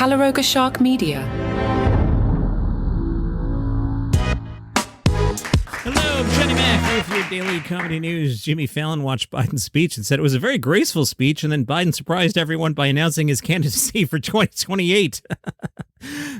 Calaroga Shark Media. Hello, I'm Johnny Mac with your daily comedy news. Jimmy Fallon watched Biden's speech and said it was a very graceful speech, and then Biden surprised everyone by announcing his candidacy for 2028.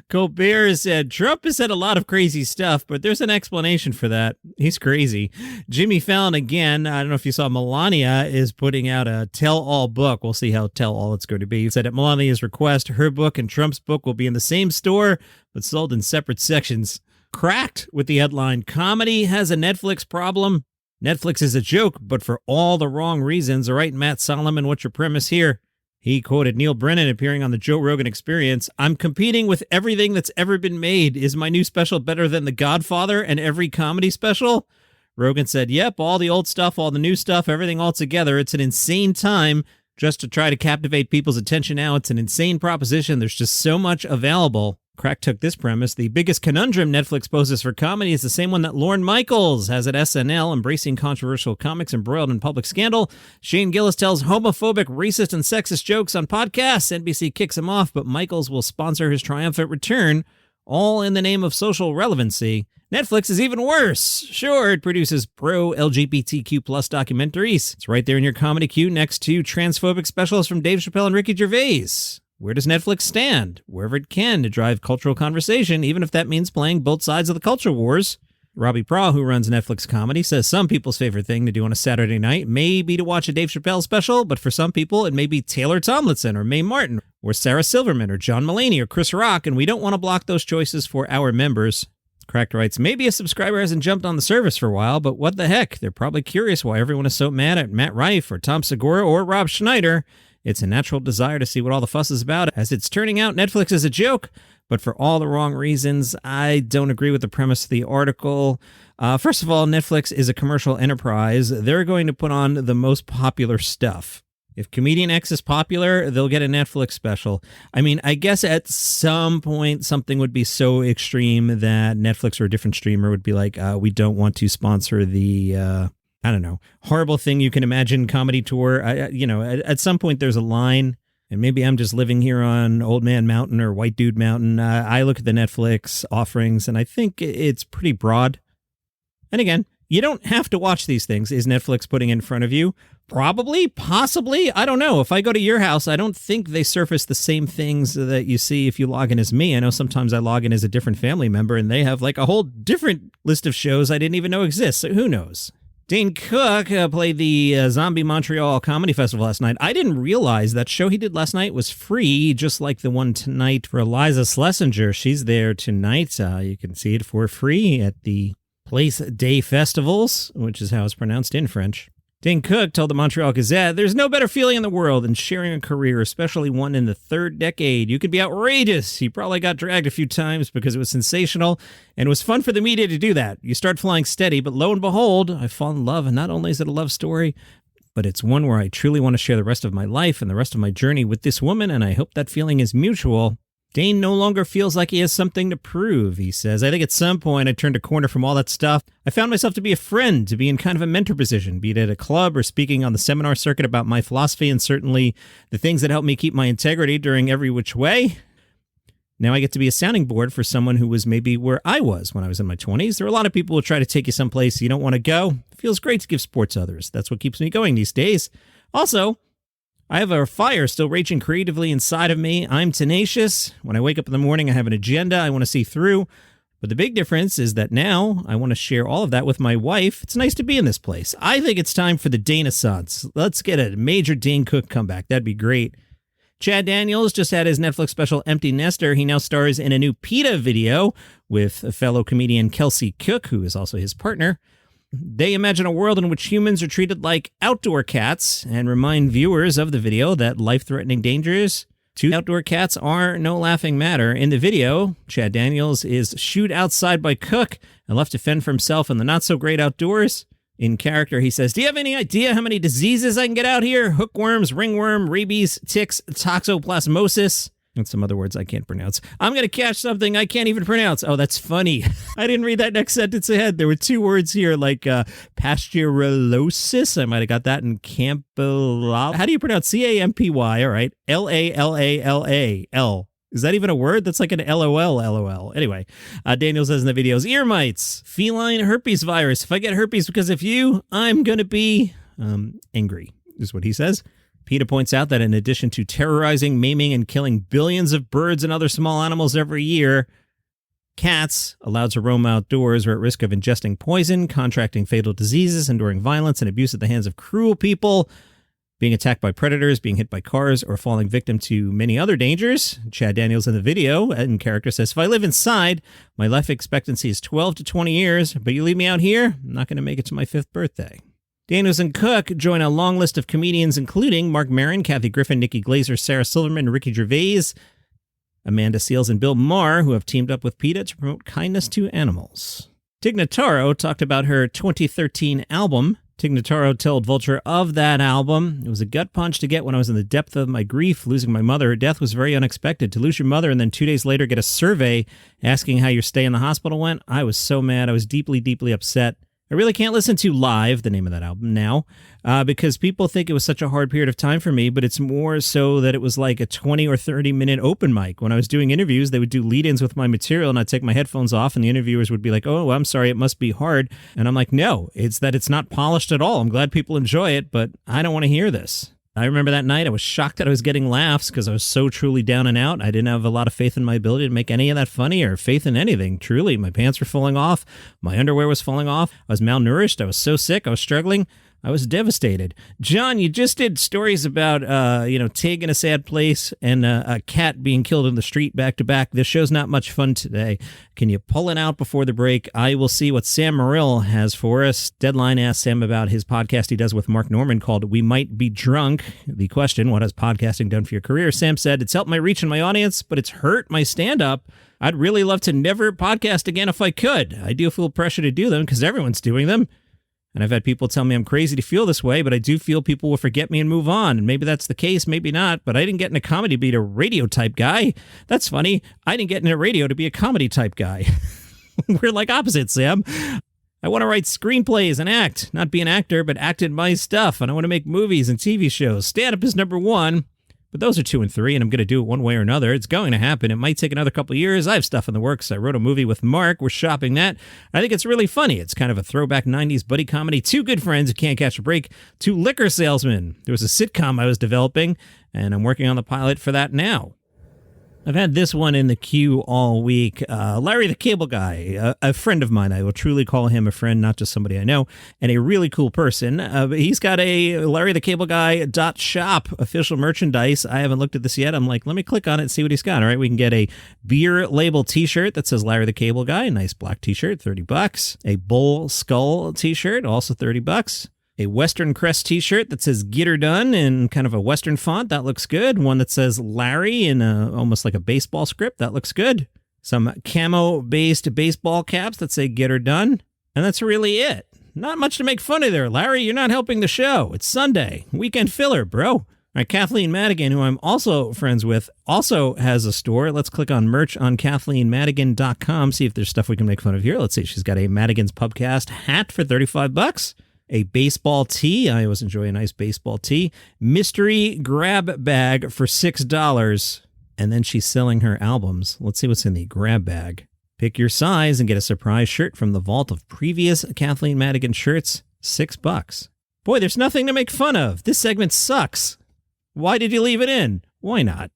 Colbert said, Trump has said a lot of crazy stuff, but there's an explanation for that. He's crazy. Jimmy Fallon, again, I don't know if you saw, Melania is putting out a tell-all book. We'll see how tell-all it's going to be. He said at Melania's request, her book and Trump's book will be in the same store, but sold in separate sections. Cracked with the headline, Comedy Has a Netflix Problem. Netflix is a joke, but for all the wrong reasons. All right, Matt Solomon, what's your premise here? He quoted Neil Brennan appearing on the Joe Rogan Experience. I'm competing with everything that's ever been made. Is my new special better than The Godfather and every comedy special? Rogan said, yep, all the old stuff, all the new stuff, everything all together. It's an insane time just to try to captivate people's attention now. It's an insane proposition. There's just so much available. Crack took this premise. The biggest conundrum Netflix poses for comedy is the same one that Lorne Michaels has at SNL, embracing controversial comics embroiled in public scandal. Shane Gillis tells homophobic, racist, and sexist jokes on podcasts. NBC kicks him off, but Michaels will sponsor his triumphant return, all in the name of social relevancy. Netflix is even worse. Sure, it produces pro-LGBTQ plus documentaries. It's right there in your comedy queue next to transphobic specials from Dave Chappelle and Ricky Gervais. Where does Netflix stand? Wherever it can to drive cultural conversation, even if that means playing both sides of the culture wars. Robbie Praw, who runs Netflix Comedy, says some people's favorite thing to do on a Saturday night may be to watch a Dave Chappelle special, but for some people it may be Taylor Tomlinson or Mae Martin or Sarah Silverman or John Mulaney or Chris Rock, and we don't want to block those choices for our members. Cracked writes, maybe a subscriber hasn't jumped on the service for a while, but what the heck? They're probably curious why everyone is so mad at Matt Rife or Tom Segura or Rob Schneider. It's a natural desire to see what all the fuss is about. As it's turning out, Netflix is a joke, but for all the wrong reasons. I don't agree with the premise of the article. First of all, Netflix is a commercial enterprise. They're going to put on the most popular stuff. If Comedian X is popular, they'll get a Netflix special. I mean, I guess at some point something would be so extreme that Netflix or a different streamer would be like, we don't want to sponsor the... I don't know, horrible thing you can imagine comedy tour. At some point there's a line, and maybe I'm just living here on Old Man Mountain or White Dude Mountain. I look at the Netflix offerings, and I think it's pretty broad. And again, you don't have to watch these things. Is Netflix putting in front of you? Probably, possibly. I don't know. If I go to your house, I don't think they surface the same things that you see if you log in as me. I know sometimes I log in as a different family member, and they have like a whole different list of shows I didn't even know exist. So who knows? Dane Cook played the Zombie Montreal Comedy Festival last night. I didn't realize that show he did last night was free, just like the one tonight for Eliza Schlesinger. She's there tonight. You can see it for free at the Place des Festivals, which is how it's pronounced in French. Dane Cook told the Montreal Gazette, there's no better feeling in the world than sharing a career, especially one in the third decade. You could be outrageous. He probably got dragged a few times because it was sensational, and it was fun for the media to do that. You start flying steady, but lo and behold, I fall in love, and not only is it a love story, but it's one where I truly want to share the rest of my life and the rest of my journey with this woman, and I hope that feeling is mutual. Dane no longer feels like he has something to prove, he says. I think at some point I turned a corner from all that stuff. I found myself to be a friend, to be in kind of a mentor position, be it at a club or speaking on the seminar circuit about my philosophy and certainly the things that help me keep my integrity during every which way. Now I get to be a sounding board for someone who was maybe where I was when I was in my 20s. There are a lot of people who try to take you someplace you don't want to go. It feels great to give support to others. That's what keeps me going these days. Also, I have a fire still raging creatively inside of me. I'm tenacious. When I wake up in the morning, I have an agenda I want to see through. But the big difference is that now I want to share all of that with my wife. It's nice to be in this place. I think it's time for the Dane-assance. Let's get a major Dane Cook comeback. That'd be great. Chad Daniels just had his Netflix special Empty Nester. He now stars in a new PETA video with a fellow comedian Kelsey Cook, who is also his partner. They imagine a world in which humans are treated like outdoor cats and remind viewers of the video that life-threatening dangers to outdoor cats are no laughing matter. In the video, Chad Daniels is shooed outside by Cook and left to fend for himself in the not-so-great outdoors. In character, he says, do you have any idea how many diseases I can get out here? Hookworms, ringworm, rabies, ticks, toxoplasmosis. And some other words I can't pronounce. I'm going to catch something I can't even pronounce. Oh, that's funny. I didn't read that next sentence ahead. There were two words here like pasteurellosis. I might have got that in Campbell. How do you pronounce Campy? All right. Lalala. Is that even a word? That's like an LOL. Anyway, Daniel says in the videos, ear mites, feline herpes virus. If I get herpes because of you, I'm going to be angry, is what he says. PETA points out that in addition to terrorizing, maiming, and killing billions of birds and other small animals every year, cats, allowed to roam outdoors, are at risk of ingesting poison, contracting fatal diseases, enduring violence and abuse at the hands of cruel people, being attacked by predators, being hit by cars, or falling victim to many other dangers. Chad Daniels in the video in character says, if I live inside, my life expectancy is 12 to 20 years, but you leave me out here, I'm not going to make it to my 5th birthday. Daniels and Cook join a long list of comedians, including Mark Maron, Kathy Griffin, Nikki Glaser, Sarah Silverman, Ricky Gervais, Amanda Seales, and Bill Maher, who have teamed up with PETA to promote kindness to animals. Tig Notaro talked about her 2013 album. Tig Notaro told Vulture of that album, it was a gut punch to get when I was in the depth of my grief, losing my mother. Her death was very unexpected. To lose your mother and then 2 days later get a survey asking how your stay in the hospital went, I was so mad. I was deeply, deeply upset. I really can't listen to Live, the name of that album now, because people think it was such a hard period of time for me, but it's more so that it was like a 20 or 30-minute open mic. When I was doing interviews, they would do lead-ins with my material, and I'd take my headphones off, and the interviewers would be like, oh, I'm sorry, it must be hard. And I'm like, no, it's that it's not polished at all. I'm glad people enjoy it, but I don't want to hear this. I remember that night, I was shocked that I was getting laughs because I was so truly down and out. I didn't have a lot of faith in my ability to make any of that funny or faith in anything. Truly, my pants were falling off. My underwear was falling off. I was malnourished. I was so sick. I was struggling. I was devastated. John, you just did stories about, Tig in a sad place and a cat being killed in the street back to back. This show's not much fun today. Can you pull it out before the break? I will see what Sam Morril has for us. Deadline asked Sam about his podcast he does with Mark Norman called We Might Be Drunk. The question, what has podcasting done for your career? Sam said, it's helped my reach and my audience, but it's hurt my stand-up. I'd really love to never podcast again if I could. I do feel pressure to do them because everyone's doing them. And I've had people tell me I'm crazy to feel this way, but I do feel people will forget me and move on. And maybe that's the case, maybe not. But I didn't get into comedy to be a radio type guy. That's funny. I didn't get into radio to be a comedy type guy. We're like opposites, Sam. I want to write screenplays and act. Not be an actor, but act in my stuff. And I want to make movies and TV shows. Stand-up is number 1. But those are 2 and 3, and I'm going to do it one way or another. It's going to happen. It might take another couple of years. I have stuff in the works. I wrote a movie with Mark. We're shopping that. I think it's really funny. It's kind of a throwback 90s buddy comedy. 2 good friends who can't catch a break. 2 liquor salesmen. There was a sitcom I was developing, and I'm working on the pilot for that now. I've had this one in the queue all week. Larry the Cable Guy, a friend of mine. I will truly call him a friend, not just somebody I know, and a really cool person. He's got a Larry the Cable Guy .shop official merchandise. I haven't looked at this yet. I'm like, let me click on it and see what he's got. All right, we can get a beer label t-shirt that says Larry the Cable Guy, a nice black t-shirt, $30. A bull skull t-shirt, also $30. A Western Crest t-shirt that says Get Her Done in kind of a Western font. That looks good. One that says Larry in almost like a baseball script. That looks good. Some camo-based baseball caps that say Get Her Done. And that's really it. Not much to make fun of there, Larry. You're not helping the show. It's Sunday. Weekend filler, bro. All right, Kathleen Madigan, who I'm also friends with, also has a store. Let's click on merch on KathleenMadigan.com, see if there's stuff we can make fun of here. Let's see. She's got a Madigan's Pubcast hat for $35. A baseball tee. I always enjoy a nice baseball tee. Mystery grab bag for $6. And then she's selling her albums. Let's see what's in the grab bag. Pick your size and get a surprise shirt from the vault of previous Kathleen Madigan shirts. $6. Boy, there's nothing to make fun of. This segment sucks. Why did you leave it in? Why not?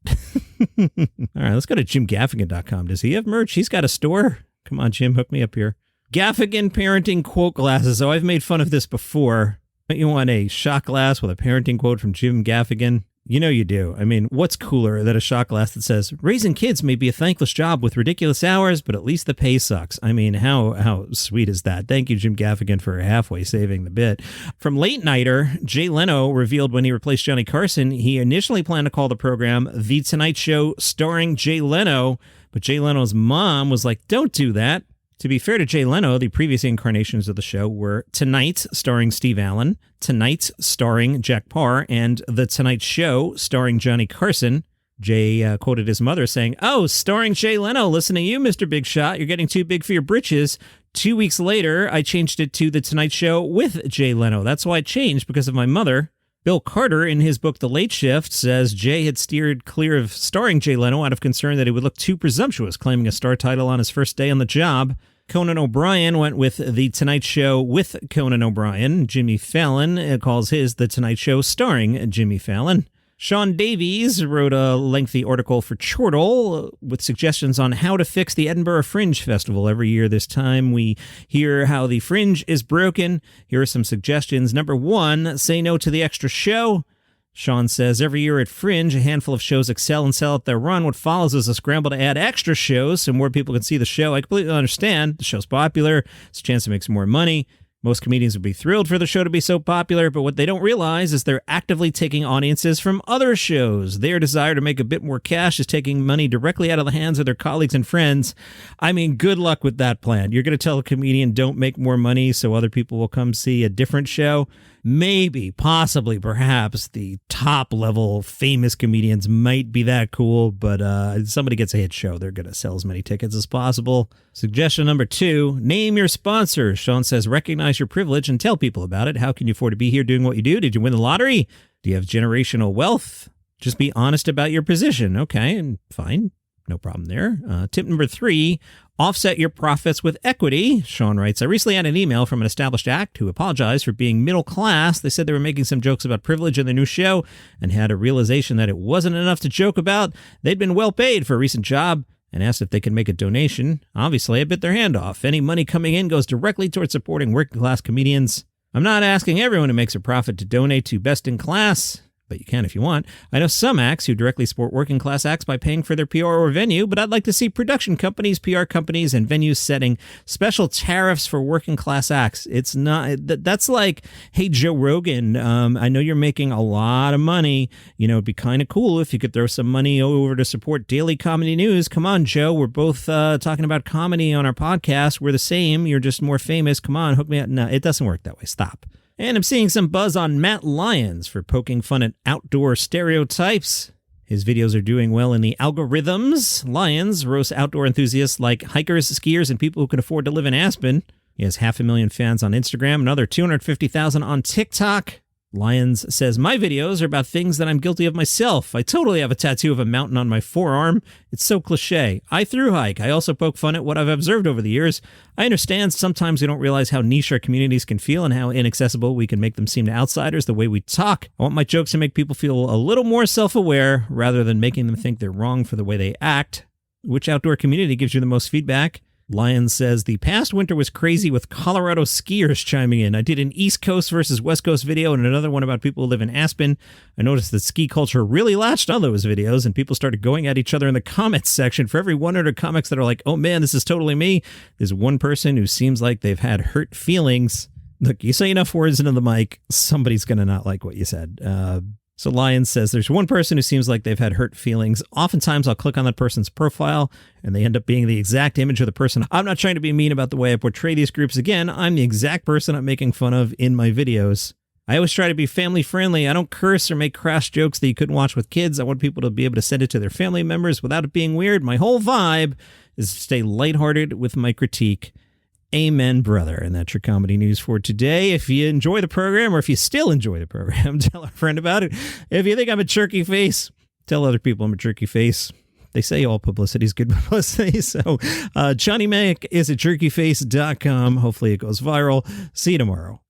All right, let's go to JimGaffigan.com. Does he have merch? He's got a store. Come on, Jim, hook me up here. Gaffigan parenting quote glasses. Oh, I've made fun of this before. Don't you want a shot glass with a parenting quote from Jim Gaffigan? You know you do. I mean, what's cooler than a shot glass that says, raising kids may be a thankless job with ridiculous hours, but at least the pay sucks. I mean, how sweet is that? Thank you, Jim Gaffigan, for halfway saving the bit. From Late Nighter, Jay Leno revealed when he replaced Johnny Carson, he initially planned to call the program The Tonight Show starring Jay Leno, but Jay Leno's mom was like, don't do that. To be fair to Jay Leno, the previous incarnations of the show were Tonight, starring Steve Allen, Tonight, starring Jack Parr, and The Tonight Show, starring Johnny Carson. Jay quoted his mother saying, oh, starring Jay Leno, listen to you, Mr. Big Shot. You're getting too big for your britches. 2 weeks later, I changed it to The Tonight Show with Jay Leno. That's why it changed, because of my mother. Bill Carter, in his book The Late Shift, says Jay had steered clear of starring Jay Leno out of concern that he would look too presumptuous, claiming a star title on his first day on the job. Conan O'Brien went with The Tonight Show with Conan O'Brien. Jimmy Fallon calls his The Tonight Show starring Jimmy Fallon. Sean Davies wrote a lengthy article for Chortle with suggestions on how to fix the Edinburgh Fringe Festival. Every year this time we hear how the Fringe is broken. Here are some suggestions. Number 1, say no to the extra show. Sean says, every year at Fringe, a handful of shows excel and sell out their run. What follows is a scramble to add extra shows so more people can see the show. I completely understand. The show's popular. It's a chance to make some more money. Most comedians would be thrilled for the show to be so popular, but what they don't realize is they're actively taking audiences from other shows. Their desire to make a bit more cash is taking money directly out of the hands of their colleagues and friends. I mean, good luck with that plan. You're going to tell a comedian, don't make more money so other people will come see a different show? Maybe, possibly, perhaps the top-level famous comedians might be that cool, but somebody gets a hit show, they're going to sell as many tickets as possible. Suggestion number 2, name your sponsor. Sean says, recognize your privilege and tell people about it. How can you afford to be here doing what you do? Did you win the lottery? Do you have generational wealth? Just be honest about your position. Okay, and fine. No problem there. Tip number 3, offset your profits with equity. Sean writes, I recently had an email from an established act who apologized for being middle class. They said they were making some jokes about privilege in their new show and had a realization that it wasn't enough to joke about. They'd been well paid for a recent job and asked if they could make a donation. Obviously, I bit their hand off. Any money coming in goes directly towards supporting working class comedians. I'm not asking everyone who makes a profit to donate to Best in Class, but you can if you want. I know some acts who directly support working class acts by paying for their PR or venue, but I'd like to see production companies, PR companies, and venues setting special tariffs for working class acts. It's not, that's like, hey, Joe Rogan, I know you're making a lot of money. You know, it'd be kind of cool if you could throw some money over to support daily comedy news. Come on, Joe, we're both talking about comedy on our podcast. We're the same. You're just more famous. Come on, hook me up. No, it doesn't work that way. Stop. And I'm seeing some buzz on Matt Lyons for poking fun at outdoor stereotypes. His videos are doing well in the algorithms. Lyons roasts outdoor enthusiasts like hikers, skiers, and people who can afford to live in Aspen. He has 500,000 fans on Instagram, another 250,000 on TikTok. Lyons says, my videos are about things that I'm guilty of myself. I totally have a tattoo of a mountain on my forearm. It's so cliche. I thru hike. I also poke fun at what I've observed over the years. I understand sometimes we don't realize how niche our communities can feel and how inaccessible we can make them seem to outsiders the way we talk. I want my jokes to make people feel a little more self-aware rather than making them think they're wrong for the way they act. Which outdoor community gives you the most feedback? Lyons says, the past winter was crazy with Colorado skiers chiming in. I did an East Coast versus West Coast video and another one about people who live in Aspen. I noticed that ski culture really latched on those videos and people started going at each other in the comments section. For every 100 comics that are like, oh man, this is totally me, there's one person who seems like they've had hurt feelings. Look, you say enough words into the mic, somebody's going to not like what you said. So Lyons says, there's one person who seems like they've had hurt feelings. Oftentimes I'll click on that person's profile and they end up being the exact image of the person. I'm not trying to be mean about the way I portray these groups. Again, I'm the exact person I'm making fun of in my videos. I always try to be family friendly. I don't curse or make crass jokes that you couldn't watch with kids. I want people to be able to send it to their family members without it being weird. My whole vibe is to stay lighthearted with my critique. Amen, brother. And that's your comedy news for today. If you enjoy the program, or if you still enjoy the program, tell a friend about it. If you think I'm a jerky face, tell other people I'm a jerky face. They say all publicity is good publicity. So Johnny Mac is at jerkyface.com. Hopefully it goes viral. See you tomorrow.